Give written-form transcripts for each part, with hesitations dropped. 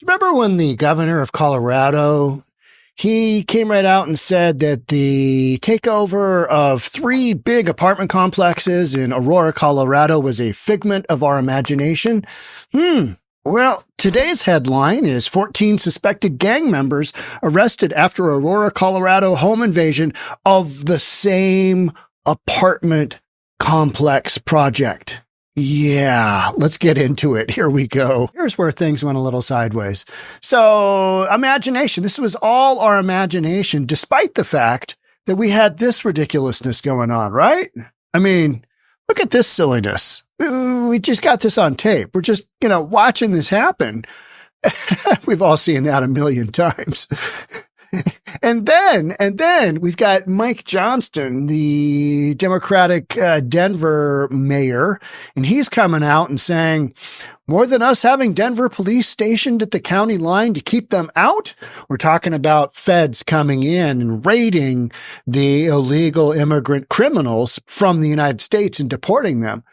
remember when the governor of Colorado, he came right out and said that the takeover of 3 big apartment complexes in Aurora, Colorado was a figment of our imagination? Well, today's headline is 14 suspected gang members arrested after Aurora, Colorado home invasion of the same apartment complex project. Yeah, let's get into it. Here we go. Here's where things went a little sideways. So, imagination. This was all our imagination, despite the fact that we had this ridiculousness going on, right? I mean, look at this silliness. We just got this on tape. We're just, watching this happen. We've all seen that a million times. And then we've got Mike Johnston, the Democratic Denver mayor, and he's coming out and saying, more than us having Denver police stationed at the county line to keep them out, we're talking about feds coming in and raiding the illegal immigrant criminals from the United States and deporting them.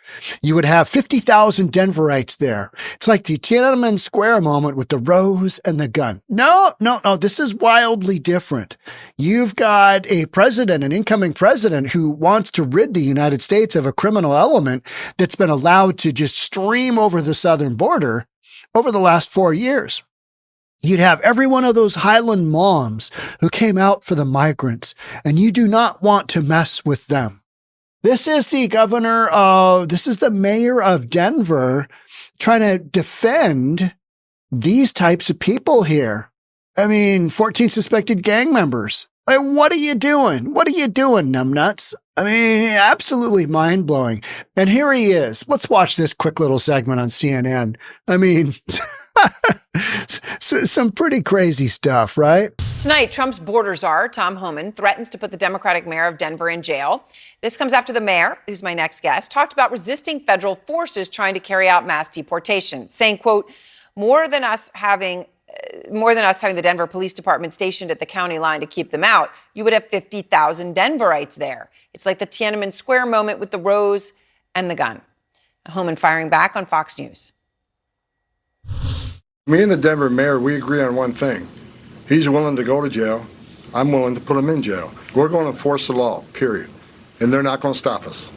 You would have 50,000 Denverites there. It's like the Tiananmen Square moment with the rose and the gun. No. This is wildly different. You've got a president, an incoming president, who wants to rid the United States of a criminal element that's been allowed to just stream over the southern border over the last 4 years. You'd have every one of those Highland moms who came out for the migrants, and you do not want to mess with them. This is the mayor of Denver trying to defend these types of people here. 14 suspected gang members. Like, what are you doing? What are you doing, numbnuts? Absolutely mind-blowing. And here he is. Let's watch this quick little segment on CNN. Some pretty crazy stuff, right? Tonight, Trump's border czar, Tom Homan, threatens to put the Democratic mayor of Denver in jail. This comes after the mayor, who's my next guest, talked about resisting federal forces trying to carry out mass deportation, saying, quote, more than us having the Denver Police Department stationed at the county line to keep them out, you would have 50,000 Denverites there. It's like the Tiananmen Square moment with the rose and the gun. Homan firing back on Fox News. Me and the Denver mayor, we agree on one thing. He's willing to go to jail. I'm willing to put him in jail. We're going to enforce the law, period. And they're not going to stop us.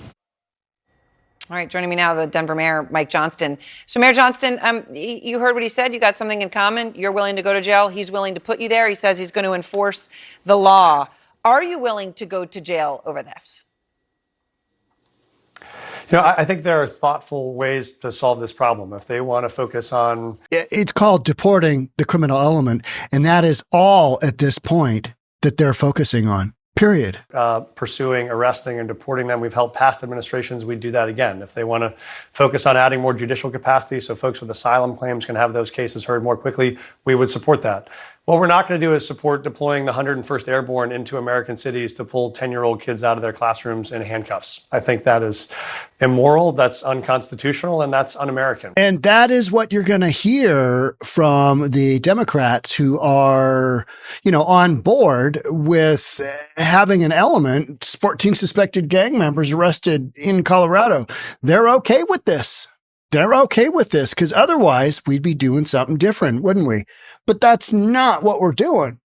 All right, joining me now, the Denver mayor, Mike Johnston. So, Mayor Johnston, you heard what he said. You got something in common. You're willing to go to jail. He's willing to put you there. He says he's going to enforce the law. Are you willing to go to jail over this? I think there are thoughtful ways to solve this problem. If they want to focus on... It's called deporting the criminal element, and that is all at this point that they're focusing on. Period. Pursuing, arresting, and deporting them. We've helped past administrations. We do that again. If they want to focus on adding more judicial capacity so folks with asylum claims can have those cases heard more quickly, we would support that. What we're not going to do is support deploying the 101st Airborne into American cities to pull 10-year-old kids out of their classrooms in handcuffs. I think that is immoral, that's unconstitutional, and that's un-American. And that is what you're going to hear from the Democrats who are, on board with having an element, 14 suspected gang members arrested in Colorado. They're okay with this. They're okay with this because otherwise we'd be doing something different, wouldn't we? But that's not what we're doing.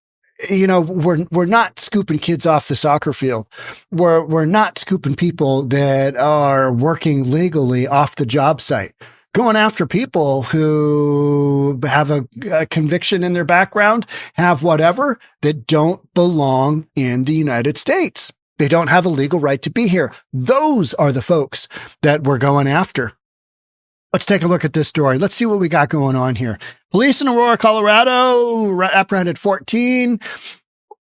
We're not scooping kids off the soccer field. We're not scooping people that are working legally off the job site. Going after people who have a conviction in their background, have whatever, that don't belong in the United States. They don't have a legal right to be here. Those are the folks that we're going after. Let's take a look at this story. Let's see what we got going on here. Police in Aurora, Colorado apprehended 14.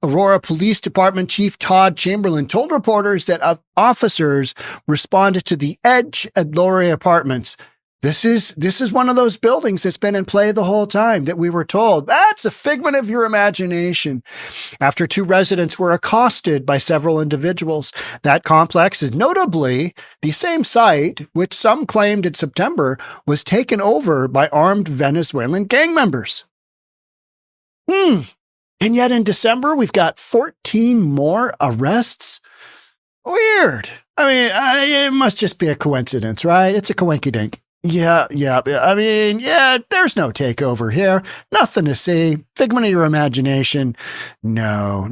Aurora Police Department Chief Todd Chamberlain told reporters that officers responded to the Edge at Loret Apartments. This is one of those buildings that's been in play the whole time that we were told, that's a figment of your imagination. After 2 residents were accosted by several individuals. That complex is notably the same site which some claimed in September was taken over by armed Venezuelan gang members. And yet in December, we've got 14 more arrests. Weird. It must just be a coincidence, right? It's a coinkydink. Yeah. I mean, there's no takeover here. Nothing to see. Figment of your imagination. No.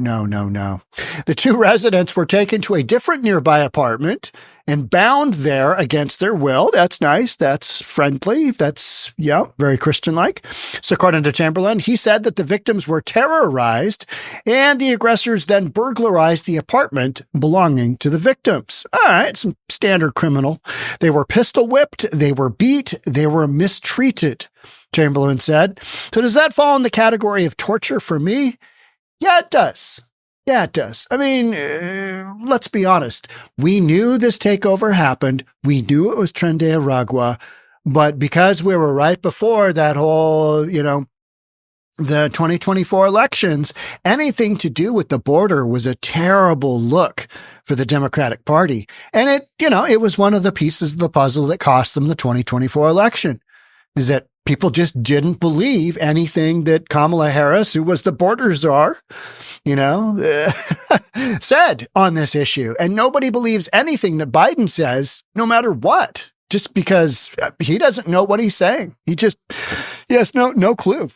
The two residents were taken to a different nearby apartment and bound there against their will. That's nice. That's friendly. That's, very Christian-like. So according to Chamberlain, he said that the victims were terrorized and the aggressors then burglarized the apartment belonging to the victims. All right, some standard criminal. They were pistol whipped. They were beat. They were mistreated, Chamberlain said. So does that fall in the category of torture for me? Yeah, it does. I mean, let's be honest. We knew this takeover happened. We knew it was Tren de Aragua. But because we were right before that whole, the 2024 elections, anything to do with the border was a terrible look for the Democratic Party. And it was one of the pieces of the puzzle that cost them the 2024 election, is that people just didn't believe anything that Kamala Harris, who was the border czar, said on this issue. And nobody believes anything that Biden says, no matter what, just because he doesn't know what he's saying. He has no clue.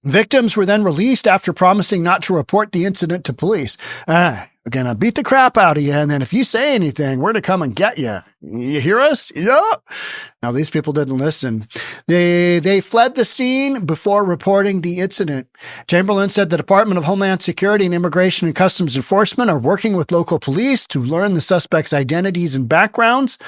Victims were then released after promising not to report the incident to police. We're going to beat the crap out of you. And then if you say anything, we're to come and get you. You hear us? Yeah. Now, these people didn't listen. They fled the scene before reporting the incident. Chamberlain said the Department of Homeland Security and Immigration and Customs Enforcement are working with local police to learn the suspects' identities and backgrounds.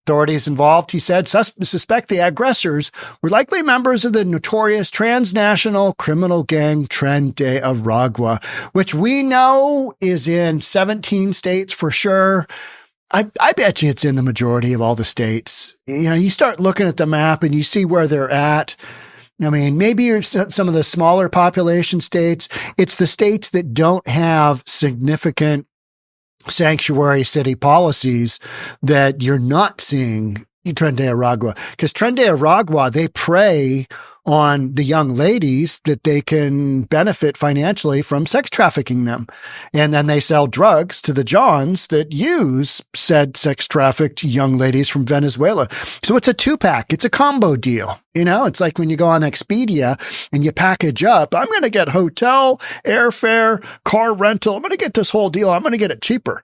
Authorities involved, he said, suspect the aggressors were likely members of the notorious transnational criminal gang Tren de Aragua, which we know is in 17 states for sure. I bet you it's in the majority of all the states. You start looking at the map and you see where they're at. I mean, maybe some of the smaller population states. It's the states that don't have significant sanctuary city policies that you're not seeing Tren de Aragua. Because Tren de Aragua, they prey on the young ladies that they can benefit financially from sex trafficking them. And then they sell drugs to the Johns that use said sex trafficked young ladies from Venezuela. So it's a two-pack. It's a combo deal. It's like when you go on Expedia and you package up, I'm going to get hotel, airfare, car rental. I'm going to get this whole deal. I'm going to get it cheaper.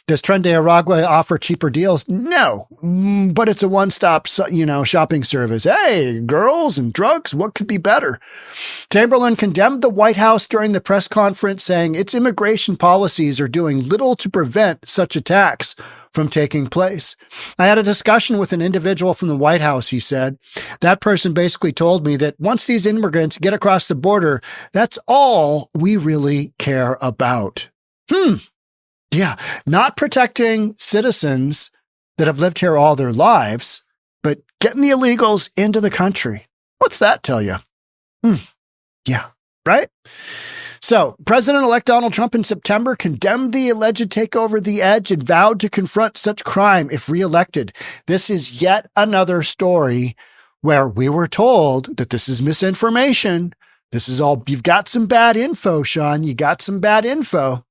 Does Tren de Aragua offer cheaper deals? No, but it's a one-stop, shopping service. Hey, girls and drugs, what could be better? Chamberlain condemned the White House during the press conference, saying its immigration policies are doing little to prevent such attacks from taking place. I had a discussion with an individual from the White House, he said. That person basically told me that once these immigrants get across the border, that's all we really care about. Yeah, not protecting citizens that have lived here all their lives, but getting the illegals into the country. What's that tell you? Yeah, right? So, President-elect Donald Trump in September condemned the alleged takeover of the edge and vowed to confront such crime if reelected. This is yet another story where we were told that this is misinformation. This is all, you've got some bad info, Sean. You got some bad info.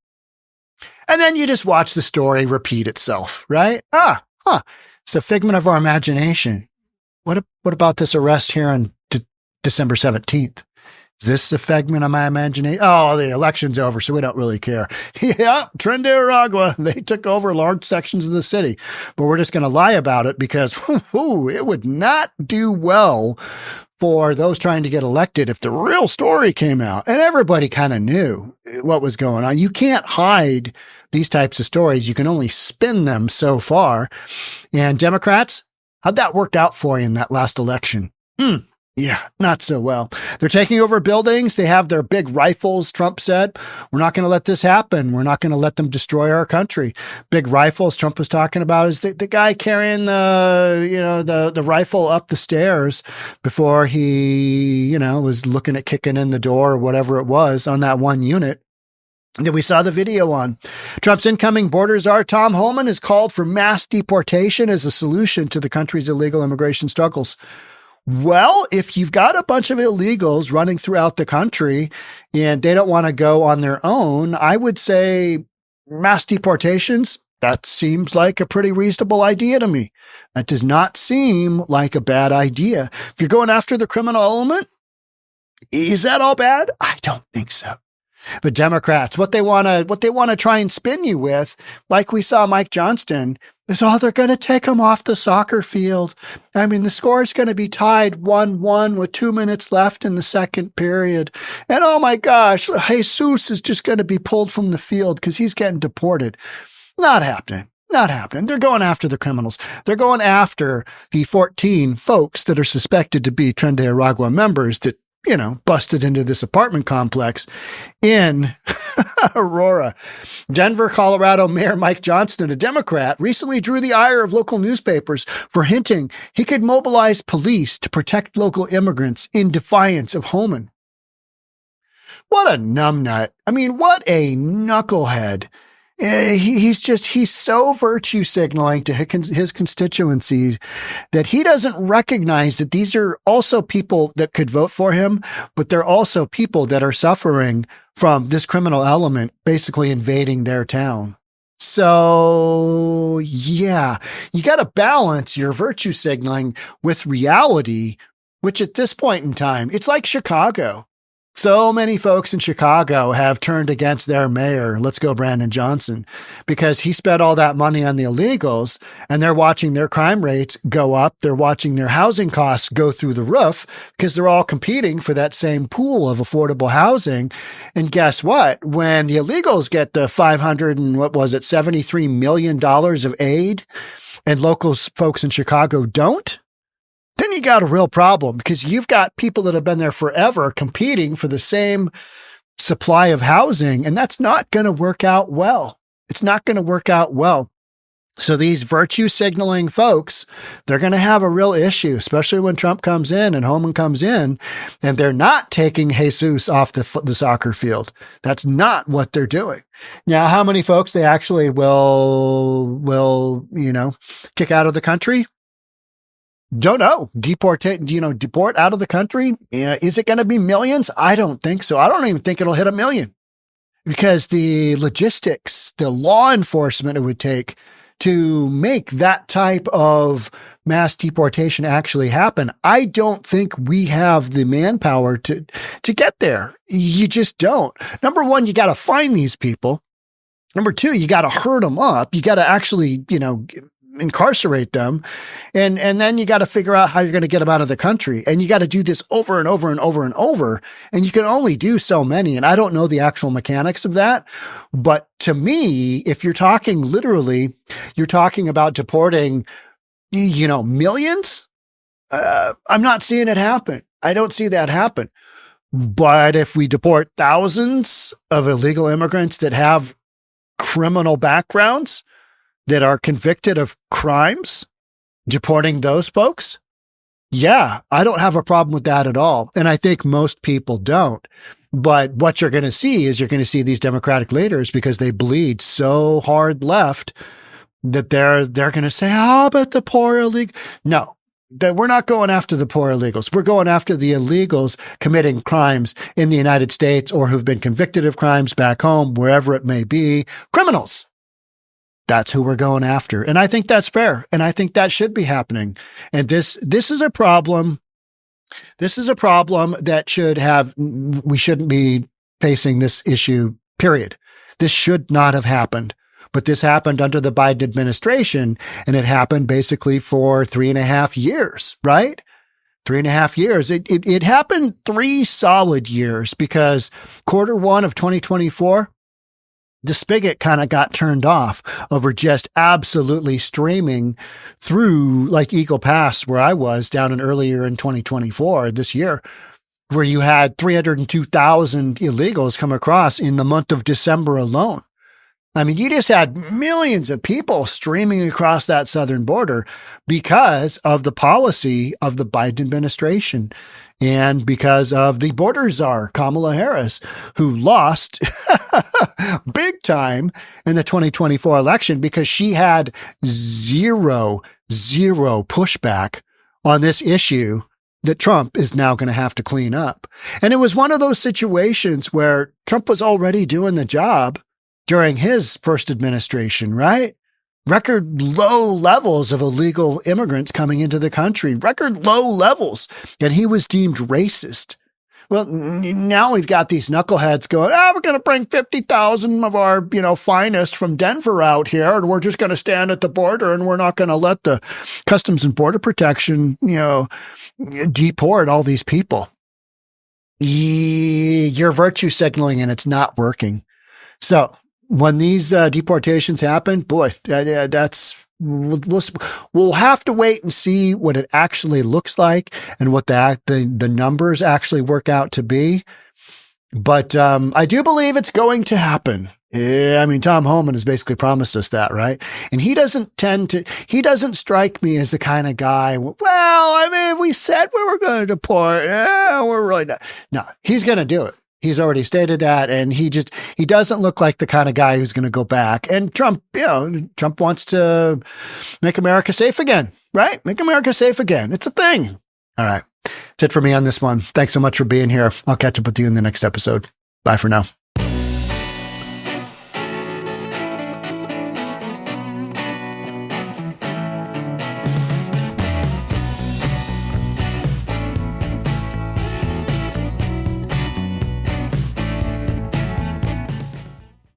And then you just watch the story repeat itself, right? It's a figment of our imagination. What about this arrest here on December 17th? Is this a figment of my imagination? Oh, the election's over, so we don't really care. Yeah, Tren de Aragua, they took over large sections of the city. But we're just going to lie about it because it would not do well for those trying to get elected if the real story came out. And everybody kind of knew what was going on. You can't hide these types of stories. You can only spin them so far. And Democrats, how'd that work out for you in that last election? Yeah, not so well. They're taking over buildings. They have their big rifles, Trump said. We're not going to let this happen. We're not going to let them destroy our country. Big rifles Trump was talking about is the guy carrying the rifle up the stairs before he, was looking at kicking in the door or whatever it was on that one unit that we saw the video on. Trump's incoming border czar, Tom Homan, has called for mass deportation as a solution to the country's illegal immigration struggles. Well, if you've got a bunch of illegals running throughout the country and they don't want to go on their own, I would say mass deportations That seems like a pretty reasonable idea to me. That does not seem like a bad idea. If you're going after the criminal element, is that all bad? I don't think so. But Democrats, what they want to try and spin you with, like we saw Mike Johnston, is, oh, they're going to take him off the soccer field. I mean, the score is going to be tied 1-1 with 2 minutes left in the second period. And oh my gosh, Jesus is just going to be pulled from the field because he's getting deported. Not happening. Not happening. They're going after the criminals. They're going after the 14 folks that are suspected to be Tren de Aragua members that, busted into this apartment complex in Aurora. Denver, Colorado Mayor Mike Johnston, a Democrat, recently drew the ire of local newspapers for hinting he could mobilize police to protect local immigrants in defiance of Homan. What a numbnut. I mean, what a knucklehead. He's so virtue signaling to his constituencies that he doesn't recognize that these are also people that could vote for him, but they're also people that are suffering from this criminal element basically invading their town. So yeah, you got to balance your virtue signaling with reality, which at this point in time, it's like Chicago. So many folks in Chicago have turned against their mayor, let's go Brandon Johnson, because he spent all that money on the illegals and they're watching their crime rates go up. They're watching their housing costs go through the roof because they're all competing for that same pool of affordable housing. And guess what? When the illegals get the $73 million of aid and local folks in Chicago don't, then you got a real problem because you've got people that have been there forever competing for the same supply of housing, and that's not going to work out well. It's not going to work out well. So these virtue signaling folks, they're going to have a real issue, especially when Trump comes in and Homan comes in, and they're not taking Jesus off the soccer field. That's not what they're doing. Now, how many folks they actually will kick out of the country? Don't know. Deport out of the country? Yeah. Is it going to be millions? I don't think so. I don't even think it'll hit 1 million because the logistics, the law enforcement it would take to make that type of mass deportation actually happen. I don't think we have the manpower to get there. You just don't. Number one, you got to find these people. Number two, you got to herd them up. You got to actually, incarcerate them. And then you got to figure out how you're going to get them out of the country. And you got to do this over and over and over and over. And you can only do so many. And I don't know the actual mechanics of that. But to me, if you're talking literally, you're talking about deporting, millions. I'm not seeing it happen. I don't see that happen. But if we deport thousands of illegal immigrants that have criminal backgrounds, that are convicted of crimes, deporting those folks? Yeah, I don't have a problem with that at all. And I think most people don't. But what you're going to see is these Democratic leaders, because they bleed so hard left, that they're going to say, but the poor illegal. No, that we're not going after the poor illegals. We're going after the illegals committing crimes in the United States or who've been convicted of crimes back home, wherever it may be, criminals. That's who we're going after. And I think that's fair. And I think that should be happening. And this is a problem. This is a problem that we shouldn't be facing this issue, period. This should not have happened. But this happened under the Biden administration, and it happened basically for 3.5 years, right? 3.5 years. It happened 3 solid years because Q1 of 2024, the spigot kind of got turned off over just absolutely streaming through like Eagle Pass, where I was down earlier in 2024 this year, where you had 302,000 illegals come across in the month of December alone. I mean, you just had millions of people streaming across that southern border because of the policy of the Biden administration and because of the border czar, Kamala Harris, who lost big time in the 2024 election because she had zero pushback on this issue that Trump is now going to have to clean up. And it was one of those situations where Trump was already doing the job during his first administration, right? record low levels of illegal immigrants coming into the country, record low levels, and he was deemed racist. Well, now we've got these knuckleheads going, we're going to bring 50,000 of our, finest from Denver out here, and we're just going to stand at the border, and we're not going to let the Customs and Border Protection, deport all these people. You're virtue signaling, and it's not working. So when these deportations happen, boy, we'll have to wait and see what it actually looks like and what the numbers actually work out to be. But I do believe it's going to happen. I mean, Tom Homan has basically promised us that, right? And he doesn't strike me as the kind of guy, we said we were going to deport. We're really not. No, he's going to do it. He's already stated that, and he doesn't look like the kind of guy who's going to go back. And Trump wants to make America safe again, right? Make America safe again. It's a thing. All right. That's it for me on this one. Thanks so much for being here. I'll catch up with you in the next episode. Bye for now.